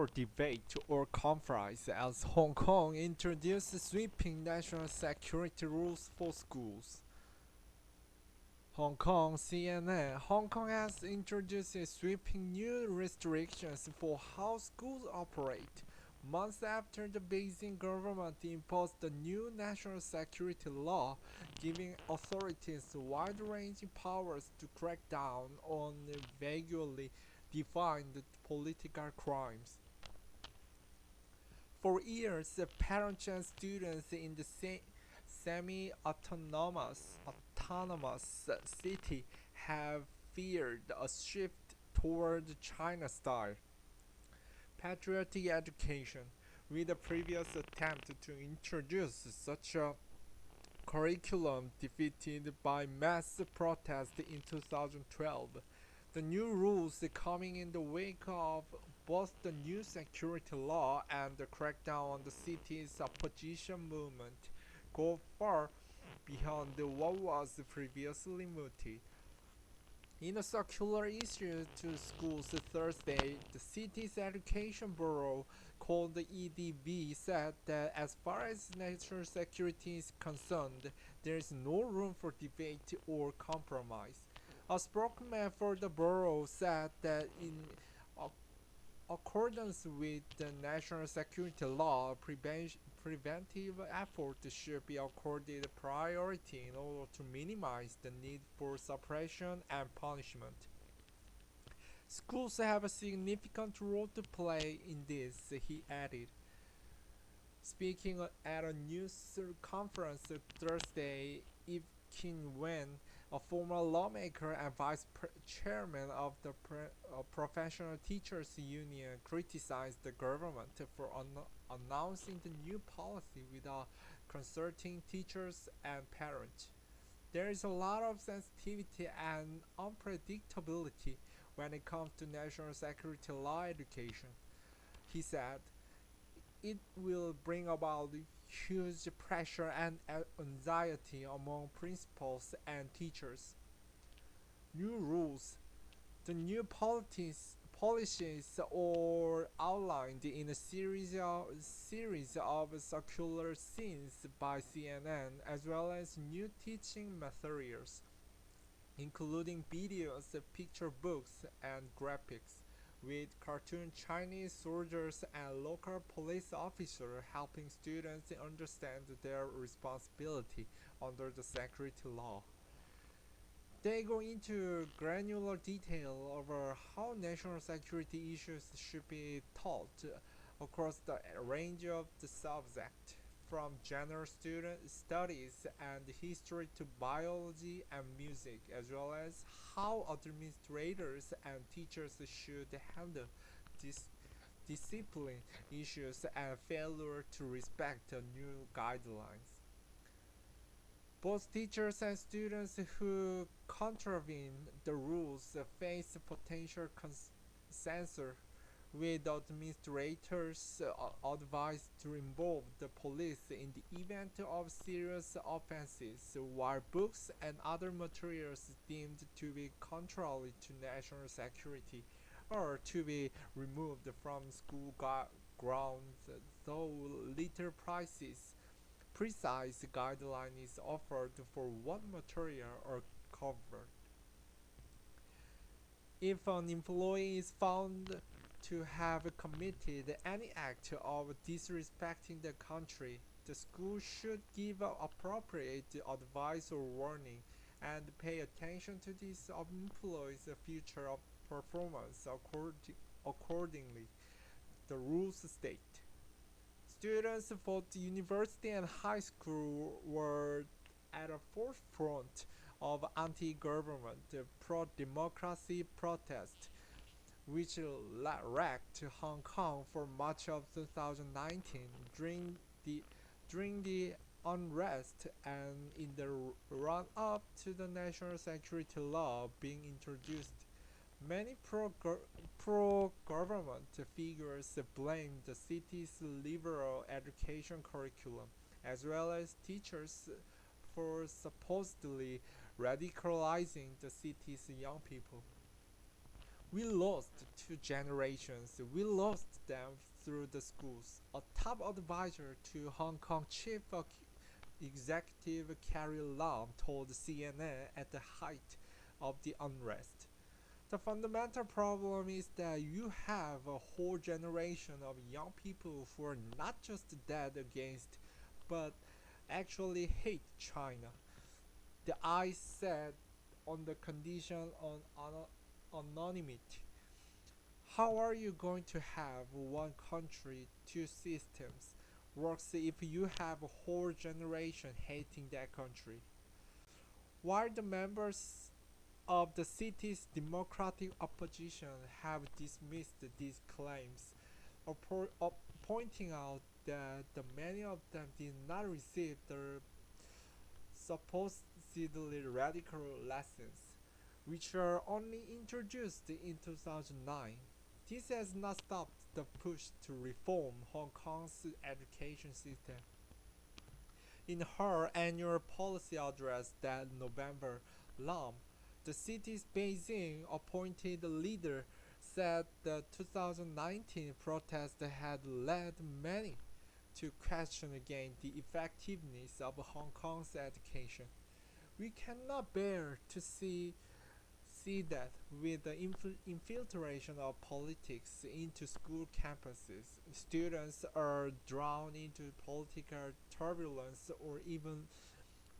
for debate or compromise as Hong Kong introduced sweeping national security rules for schools. Hong Kong CNN Hong Kong has introduced sweeping new restrictions for how schools operate, months after the Beijing government imposed the new national security law, giving authorities wide-ranging powers to crack down on vaguely defined political crimes. For years, parents and students in the semi-autonomous city have feared a shift toward China style patriotic education, with a previous attempt to introduce such a curriculum defeated by mass protest in 2012. The new rules coming in the wake of both the new security law and the crackdown on the city's opposition movement go far beyond what was previously mooted. In a circular issued to schools Thursday, the city's education bureau, called the EDB, said that as far as national security is concerned, there is no room for debate or compromise. A spokesman for the bureau said that in accordance with the national security law, preventive efforts should be accorded priority in order to minimize the need for suppression and punishment. Schools have a significant role to play in this, he added. Speaking at a news conference Thursday, Kin-yuen, a former lawmaker and chairman of the Professional Teachers Union, criticized the government for announcing the new policy without consulting teachers and parents. There is a lot of sensitivity and unpredictability when it comes to national security law education, he said. It will bring about huge pressure and anxiety among principals and teachers. New rules. The new policies are outlined in a series of circular scenes by CNN, as well as new teaching materials, including videos, picture books, and graphics, with cartoon Chinese soldiers and local police officers helping students understand their responsibility under the security law. They go into granular detail over how national security issues should be taught across the range of the subject, from general student studies and history to biology and music, as well as how administrators and teachers should handle dis- discipline issues and failure to respect the new guidelines. Both teachers and students who contravene the rules face potential censure, with administrators advised to involve the police in the event of serious offenses, while books and other materials deemed to be contrary to national security are to be removed from school grounds, though little precise guideline is offered for what material are covered. If an employee is found to have committed any act of disrespecting the country, the school should give appropriate advice or warning and pay attention to this employee's future performance accordingly, the rules state. Students at both university and high school were at the forefront of anti-government, pro-democracy protests, which wrecked Hong Kong for much of 2019 during the unrest and in the run-up to the national security law being introduced. Many pro-government figures blamed the city's liberal education curriculum, as well as teachers, for supposedly radicalizing the city's young people. We lost two generations. We lost them through the schools. A top advisor to Hong Kong Chief Executive Carrie Lam told CNN at the height of the unrest. The fundamental problem is that you have a whole generation of young people who are not just dead against, but actually hate China. The I said on the condition on anonymity. How are you going to have one country, two systems works if you have a whole generation hating that country? While the members of the city's democratic opposition have dismissed these claims, pointing out that many of them did not receive the supposedly radical lessons, which were only introduced in 2009. This has not stopped the push to reform Hong Kong's education system. In her annual policy address that November, Lam, the city's Beijing appointed leader, said the 2019 protest had led many to question again the effectiveness of Hong Kong's education. We cannot bear to see that with the infiltration of politics into school campuses, students are drawn into political turbulence or even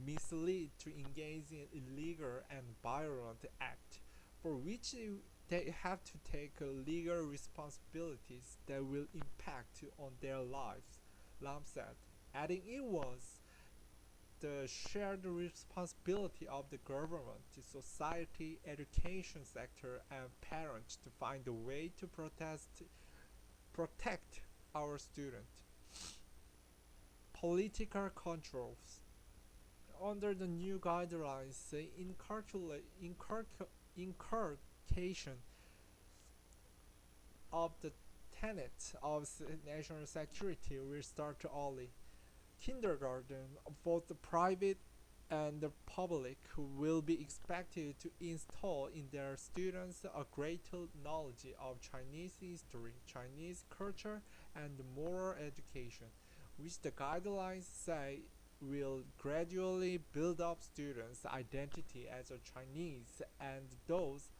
misled to engage in illegal and violent acts for which they have to take legal responsibilities that will impact on their lives, Lam said, adding it was the shared responsibility of the government, the society, education sector, and parents to find a way to protect our students. Political controls. Under the new guidelines, the inculcation of the tenets of national security will start early. Kindergarten, both the private and the public, will be expected to install in their students a greater knowledge of Chinese history, Chinese culture, and moral education, which the guidelines say will gradually build up students' identity as a Chinese and those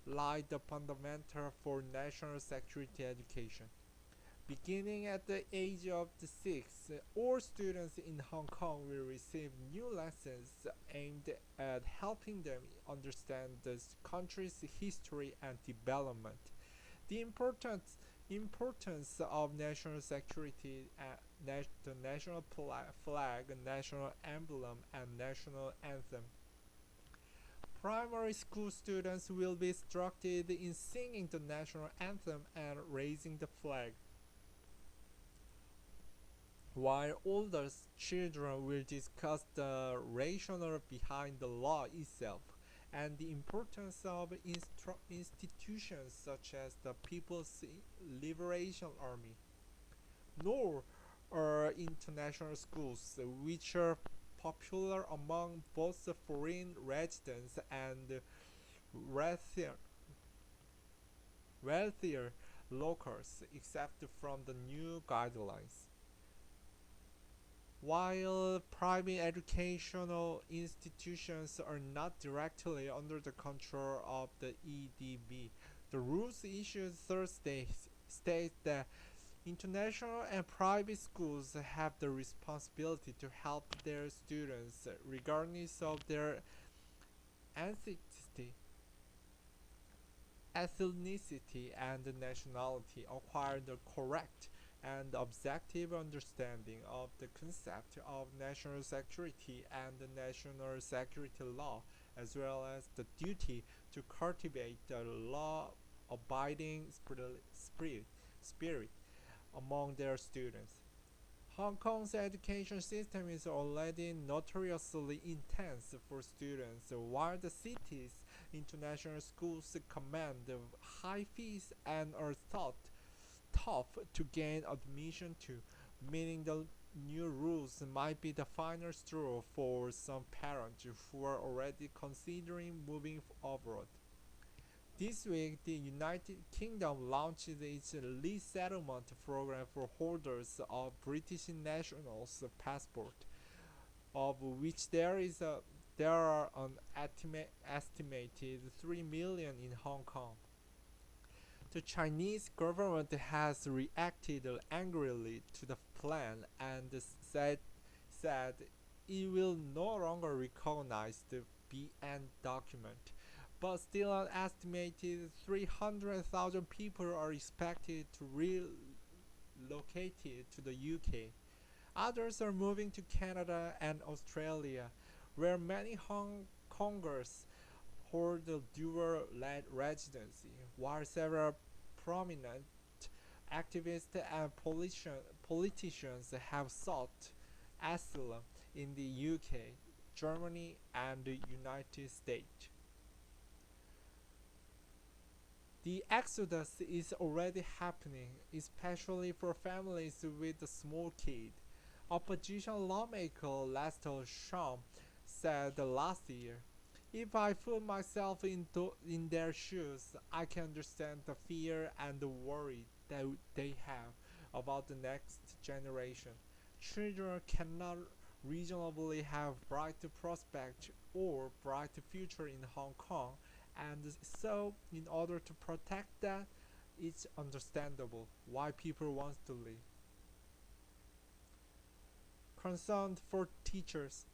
lie the fundamental for national security education. Beginning at the age of 6, all students in Hong Kong will receive new lessons aimed at helping them understand the country's history and development. The importance of national security, the national flag, national emblem, and national anthem. Primary school students will be instructed in singing the national anthem and raising the flag, while older children will discuss the rationale behind the law itself and the importance of institutions such as the People's Liberation Army. Nor are international schools, which are popular among both foreign residents and wealthier, wealthier locals, except from the new guidelines. While private educational institutions are not directly under the control of the EDB, the rules issued Thursday state that international and private schools have the responsibility to help their students, regardless of their ethnicity, and nationality, acquire the correct and objective understanding of the concept of national security and the national security law, as well as the duty to cultivate the law-abiding spirit among their students. Hong Kong's education system is already notoriously intense for students, while the city's international schools command high fees and are thought tough to gain admission to, meaning the new rules might be the final straw for some parents who are already considering moving abroad. This week, the United Kingdom launched its resettlement program for holders of British nationals' passport, of which there are an estimated 3 million in Hong Kong. The Chinese government has reacted angrily to the plan and said it will no longer recognize the BN document, but still an estimated 300,000 people are expected to relocate to the UK. Others are moving to Canada and Australia, where many Hong Kongers hold the dual residency, while several prominent activists and politicians have sought asylum in the UK, Germany, and the United States. The exodus is already happening, especially for families with a small kid. Opposition lawmaker Lester Shaw said last year, "If I put myself in their shoes, I can understand the fear and the worry that they have about the next generation. Children cannot reasonably have bright prospects or bright future in Hong Kong, and so in order to protect that, it's understandable why people want to leave." Concerned for teachers.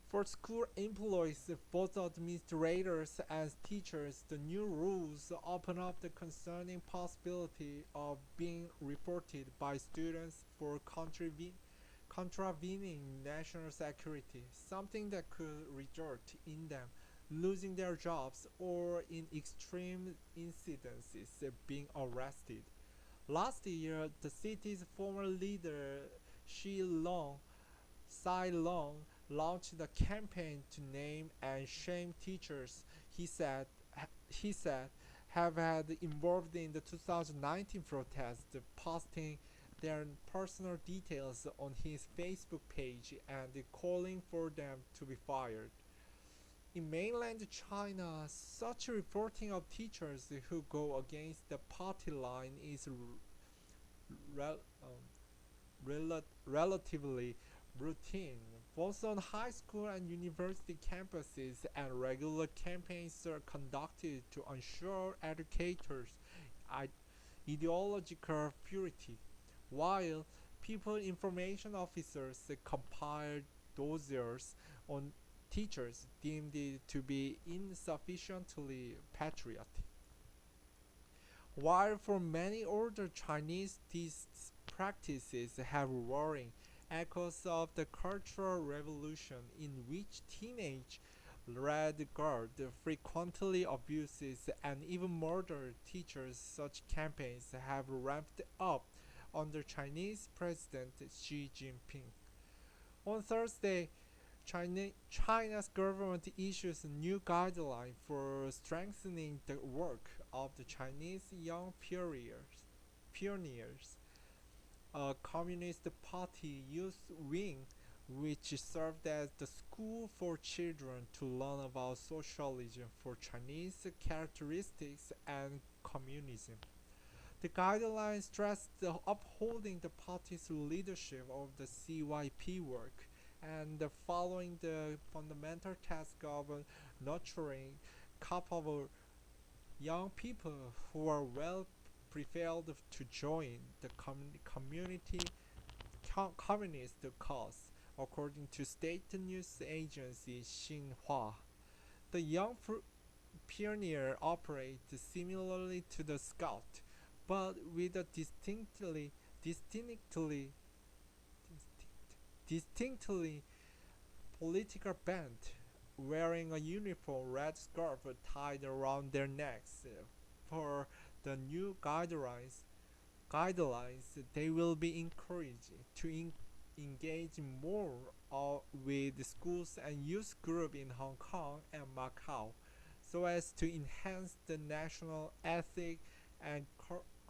For school employees, both administrators and teachers, the new rules open up the concerning possibility of being reported by students for contravening national security, something that could result in them losing their jobs or, in extreme incidences, being arrested. Last year, the city's former leader, Shi Long Sai Long, launched a campaign to name and shame teachers he said have had involved in the 2019 protest, posting their personal details on his Facebook page and calling for them to be fired. In mainland China, such reporting of teachers who go against the party line is rel- um, relatively routine. Both on high school and university campuses, and regular campaigns are conducted to ensure educators' ideological purity, while people information officers compile dossiers on teachers deemed to be insufficiently patriotic. While for many older Chinese these practices have roaring echoes of the Cultural Revolution, in which teenage Red Guard frequently abuses and even murders teachers, such campaigns have ramped up under Chinese President Xi Jinping. On Thursday, China's government issues a new guideline for strengthening the work of the Chinese Young Pioneers, a Communist Party youth wing which served as the school for children to learn about socialism for Chinese characteristics and communism. The guidelines stressed upholding the party's leadership of the CYP work and following the fundamental task of nurturing capable young people who are well prepared to join the communist cause, according to state news agency Xinhua. The young pioneer operates similarly to the scout, but with a distinctly political bent, wearing a uniform red scarf tied around their necks. For the new guidelines, they will be encouraged to engage more with schools and youth groups in Hong Kong and Macau, so as to enhance the national ethic and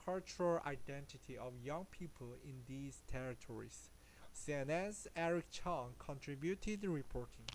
cultural identity of young people in these territories. CNN's Eric Chang contributed reporting.